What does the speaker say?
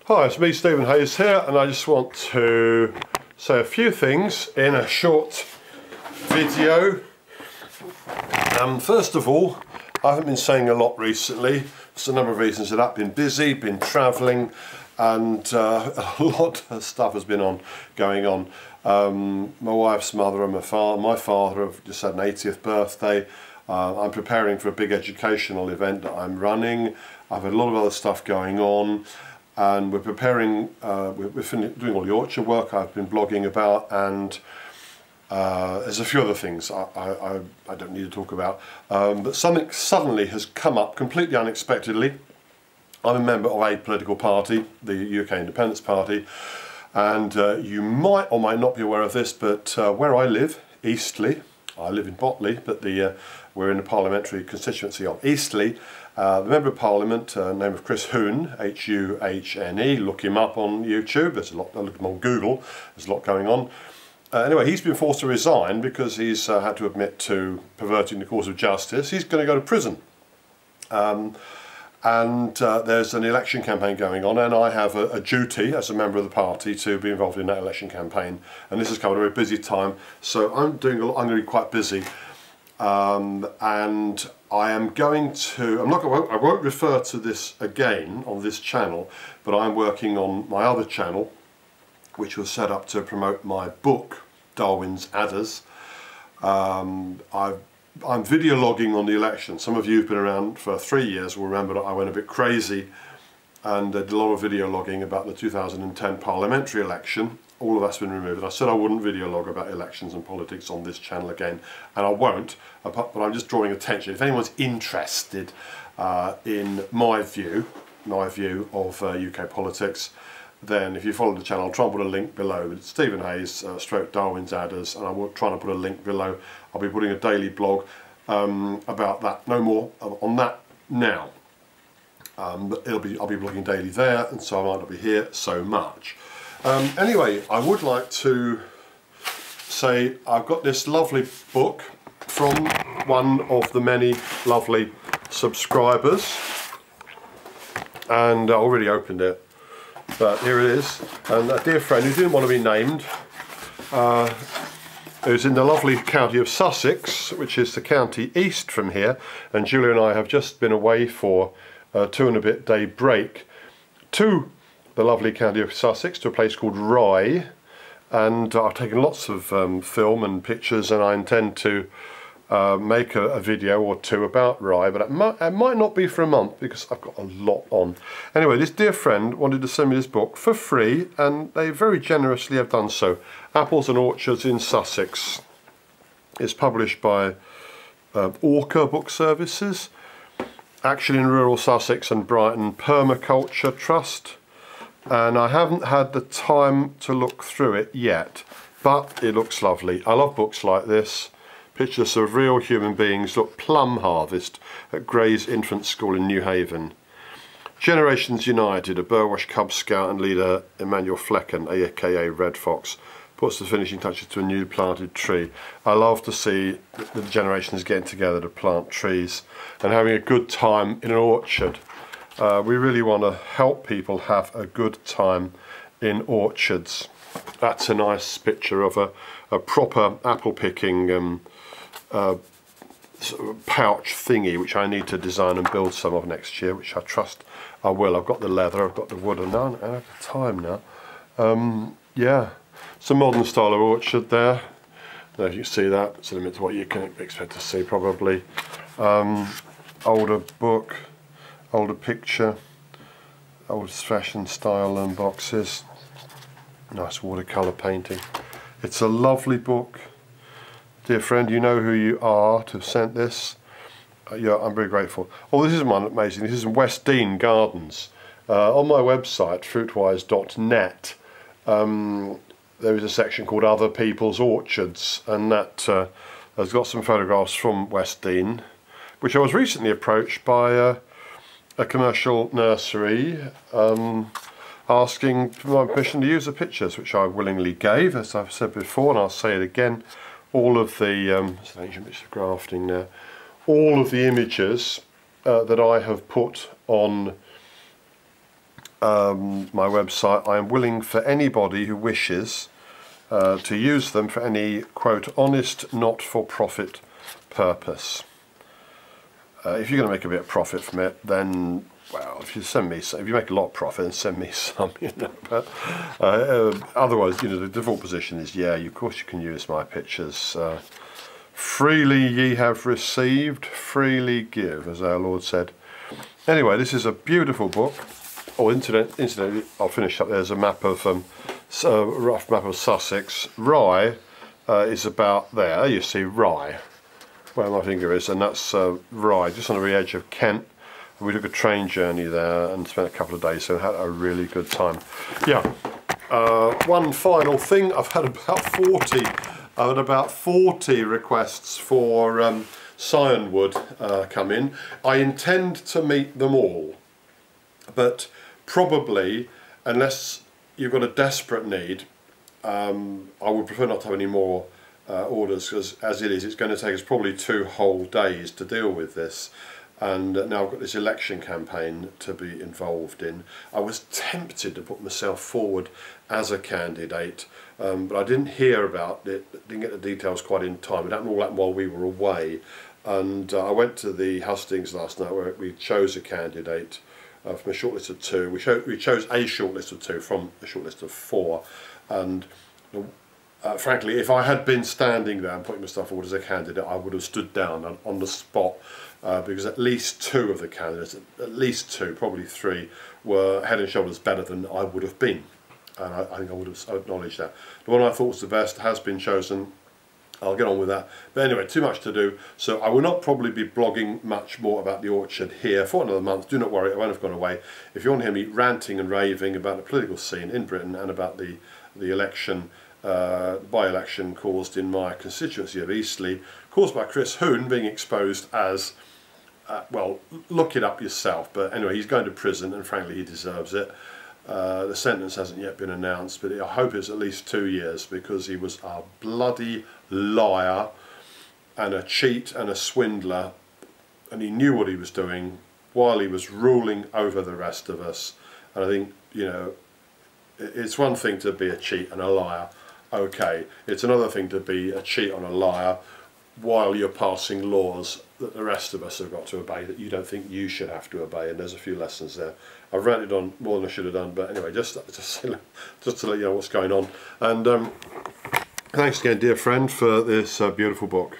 Hi, it's me, Stephen Hayes here, and I just want to say a few things in a short video. First of all, I haven't been saying a lot recently. There's a number of reasons for that. I've been busy, been travelling, and a lot of stuff has been going on. My wife's mother and my father have just had an 80th birthday. I'm preparing for a big educational event that I'm running. I've had a lot of other stuff going on, and we're preparing, we're doing all the orchard work I've been blogging about, and there's a few other things I don't need to talk about, but something suddenly has come up completely unexpectedly. I'm a member of a political party, the UK Independence Party, and you might or might not be aware of this, but where I live, Eastleigh, I live in Botley, but we're in the parliamentary constituency of Eastleigh. The Member of Parliament, name of Chris Huhne, H-U-H-N-E, look him up on YouTube, there's a lot, look him on Google, there's a lot going on. Anyway, he's been forced to resign because he's had to admit to perverting the course of justice. He's going to go to prison. There's an election campaign going on, and I have a duty as a member of the party to be involved in that election campaign. And this has come at a very busy time, so I'm going to be quite busy. And I am going to, I won't refer to this again on this channel, but I'm working on my other channel, which was set up to promote my book, Darwin's Adders. I'm videologging on the election. Some of you who've been around for 3 years will remember that I went a bit crazy and did a lot of videologging about the 2010 parliamentary election. All of that's been removed, and I said I wouldn't videolog about elections and politics on this channel again, and I won't, but I'm just drawing attention. If anyone's interested in my view of UK politics, then if you follow the channel, I'll try and put a link below. It's Stephen Hayes, stroke Darwin's Adders, and I will try and put a link below. I'll be putting a daily blog about that, no more on that now. But I'll be blogging daily there, and so I might not be here so much. Anyway, I would like to say I've got this lovely book from one of the many lovely subscribers, and I already opened it, but here it is. And a dear friend who didn't want to be named, who's in the lovely county of Sussex, which is the county east from here, and Julia and I have just been away for a 2 and a bit day break to the lovely county of Sussex, to a place called Rye, and I've taken lots of film and pictures, and I intend to make a video or two about Rye, but it might not be for a month because I've got a lot on. Anyway, this dear friend wanted to send me this book for free, and they very generously have done so. Apples and Orchards in Sussex. It's published by Orca Book Services, Action in Rural Sussex and Brighton Permaculture Trust. And I haven't had the time to look through it yet, but it looks lovely. I love books like this. Pictures of real human beings. Look, plum harvest at Gray's Infant School in New Haven. Generations United, a Burwash Cub Scout and leader Emmanuel Flecken, aka Red Fox, puts the finishing touches to a new planted tree. I love to see the generations getting together to plant trees and having a good time in an orchard. We really want to help people have a good time in orchards. That's a nice picture of a proper apple picking sort of pouch thingy, which I need to design and build some of next year, which I trust I will. I've got the leather, I've got the wood, and now I have the time now. Yeah, it's a modern style of orchard there. There you can see that. It's a limit to what you can expect to see probably. Older book. Older picture, old fashioned style and boxes, nice watercolour painting. It's a lovely book. Dear friend, you know who you are to have sent this. Yeah, I'm very grateful. Oh, this is one amazing. This is in West Dean Gardens. On my website, fruitwise.net, there is a section called Other People's Orchards, and that has got some photographs from West Dean, which I was recently approached by a commercial nursery asking for my permission to use the pictures, which I willingly gave, as I've said before, and I'll say it again. All of the it's an ancient bit of grafting now. All of the images that I have put on my website. I am willing for anybody who wishes to use them for any, quote, honest, not-for-profit purpose. If you're going to make a bit of profit from it, then, well, if you send me some, if you make a lot of profit, then send me some, you know. But otherwise, you know, the default position is, yeah, of course you can use my pictures. Freely ye have received, freely give, as our Lord said. Anyway, this is a beautiful book. Oh, incidentally, I'll finish up. There's a map of a rough map of Sussex. Rye is about there. You see Rye, where my finger is, and that's Rye, just on the very edge of Kent. And we took a train journey there and spent a couple of days, so had a really good time. Yeah. One final thing. I've had about 40 requests for scion wood come in. I intend to meet them all, but probably, unless you've got a desperate need, I would prefer not to have any more orders, because as it is, it's going to take us probably 2 whole days to deal with this. And now I've got this election campaign to be involved in. I was tempted to put myself forward as a candidate, but I didn't hear about it, didn't get the details quite in time. It happened all that while we were away. And I went to the hustings last night where we chose a candidate from a shortlist of 2. We chose a shortlist of 2 from a shortlist of 4. And frankly, if I had been standing there and putting myself forward as a candidate, I would have stood down on the spot, because at least 2 of the candidates, at least 2, probably 3, were head and shoulders better than I would have been. And I think I would have acknowledged that. The one I thought was the best has been chosen. I'll get on with that. But anyway, too much to do, so I will not probably be blogging much more about the orchard here for another month. Do not worry, I won't have gone away. If you want to hear me ranting and raving about the political scene in Britain and about the election, by-election caused in my constituency of Eastleigh, caused by Chris Hoon being exposed as, well, look it up yourself, but anyway, he's going to prison and frankly he deserves it. The sentence hasn't yet been announced, but I hope it's at least 2 years, because he was a bloody liar and a cheat and a swindler, and he knew what he was doing while he was ruling over the rest of us. And I think, you know, it's one thing to be a cheat and a liar, okay, it's another thing to be a cheat and a liar while you're passing laws that the rest of us have got to obey that you don't think you should have to obey, and there's a few lessons there. I've ranted on more than I should have done, but anyway, just to let you know what's going on. And thanks again, dear friend, for this beautiful book.